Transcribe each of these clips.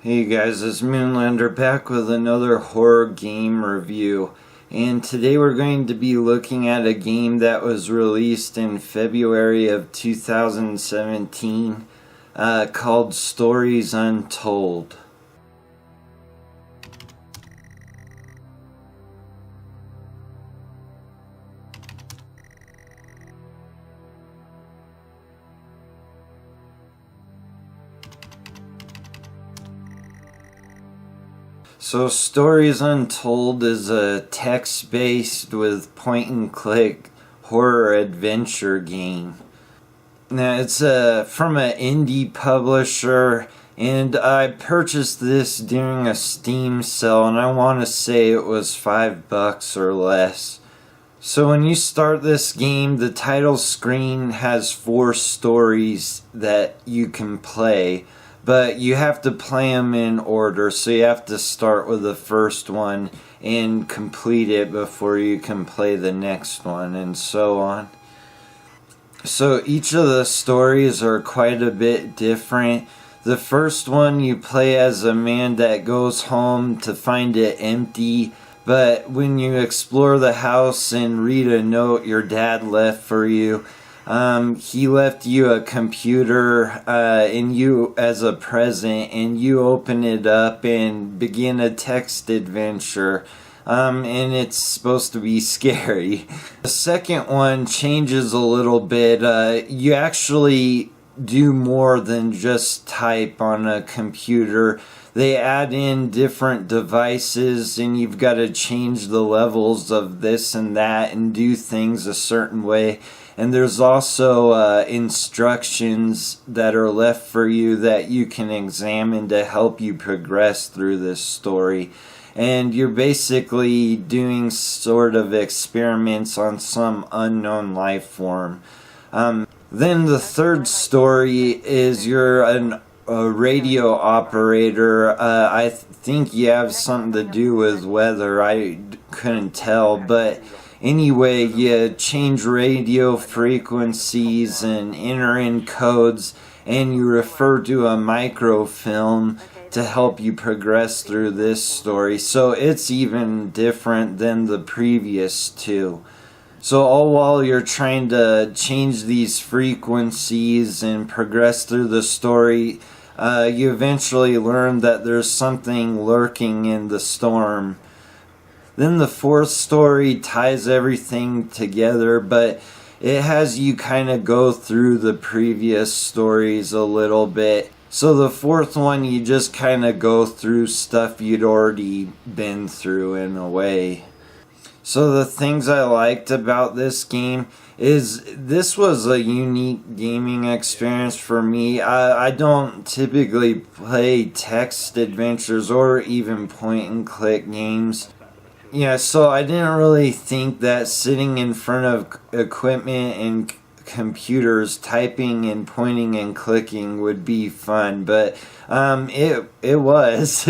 Hey guys, it's Moonlander back with another horror game review. And today we're going to be looking at a game that was released in February of 2017 called Stories Untold. So Stories Untold is a text-based with point-and-click horror adventure game. Now it's from an indie publisher, and I purchased this during a Steam sale, and I want to say it was $5 or less. So when you start this game, the title screen has 4 stories that you can play. But you have to play them in order, so you have to start with the first one and complete it before you can play the next one, and so on. So each of the stories are quite a bit different. The first one you play as a man that goes home to find it empty, but when you explore the house and read a note your dad left for you, he left you a computer and you as a present, and you open it up and begin a text adventure, and it's supposed to be scary. The second one changes a little bit. You actually do more than just type on a computer. They add in different devices, and you've got to change the levels of this and that and do things a certain way. And there's also instructions that are left for you that you can examine to help you progress through this story. And you're basically doing sort of experiments on some unknown life form. Then the third story is you're a radio operator. I think you have something to do with weather. I couldn't tell, but anyway, you change radio frequencies and enter in codes, and you refer to a microfilm to help you progress through this story. So it's even different than the previous two. So all while you're trying to change these frequencies and progress through the story, you eventually learn that there's something lurking in the storm. Then the fourth story ties everything together, but it has you kind of go through the previous stories a little bit. So the fourth one, you just kind of go through stuff you'd already been through in a way. So the things I liked about this game is this was a unique gaming experience for me. I don't typically play text adventures or even point and click games. Yeah, so I didn't really think that sitting in front of equipment and computers typing and pointing and clicking would be fun, but it was.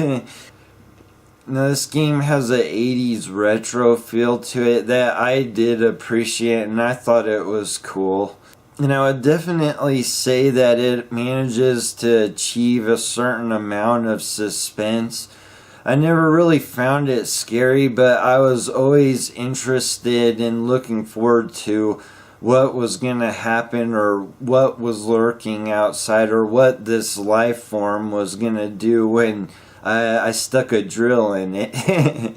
Now this game has a 80s retro feel to it that I did appreciate, and I thought it was cool. And I would definitely say that it manages to achieve a certain amount of suspense. I never really found it scary, but I was always interested in looking forward to what was going to happen, or what was lurking outside, or what this life form was going to do when I stuck a drill in it.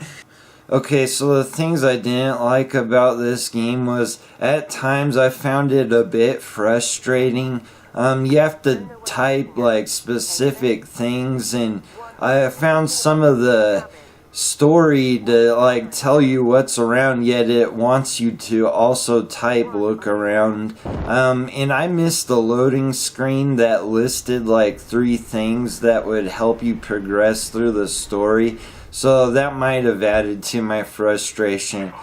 Okay, so the things I didn't like about this game was at times I found it a bit frustrating. You have to type like specific things, and I found some of the story to like tell you what's around, yet it wants you to also type look around. And I missed the loading screen that listed like 3 things that would help you progress through the story. So that might have added to my frustration.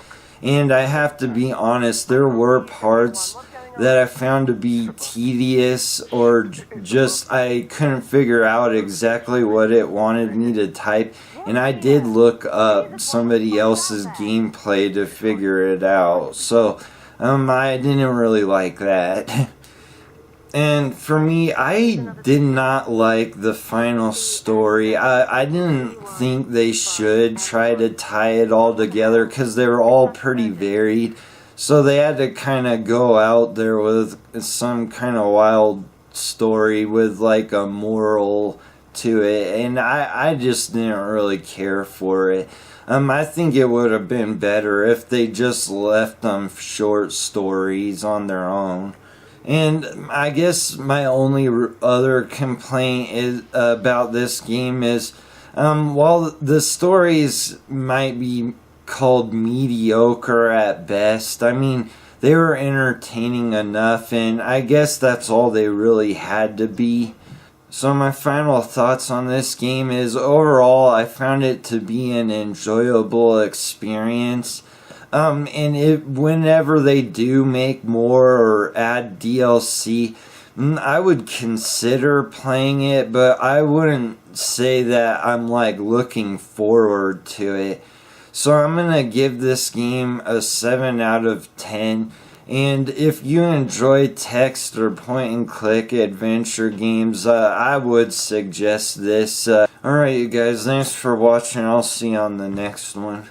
And I have to be honest, there were parts that I found to be tedious, or just I couldn't figure out exactly what it wanted me to type, and I did look up somebody else's gameplay to figure it out. So I didn't really like that. And for me, I did not like the final story. I didn't think they should try to tie it all together because they were all pretty varied. So they had to kind of go out there with some kind of wild story with like a moral to it. And I just didn't really care for it. I think it would have been better if they just left them short stories on their own. And I guess my only other complaint is about this game is, while the stories might be called mediocre at best, I mean, they were entertaining enough, and I guess that's all they really had to be. So my final thoughts on this game is, overall, I found it to be an enjoyable experience. And whenever they do make more or add DLC, I would consider playing it, but I wouldn't say that I'm like looking forward to it. So I'm gonna give this game a 7 out of 10. And if you enjoy text or point and click adventure games, I would suggest this. Alright, you guys, thanks for watching. I'll see you on the next one.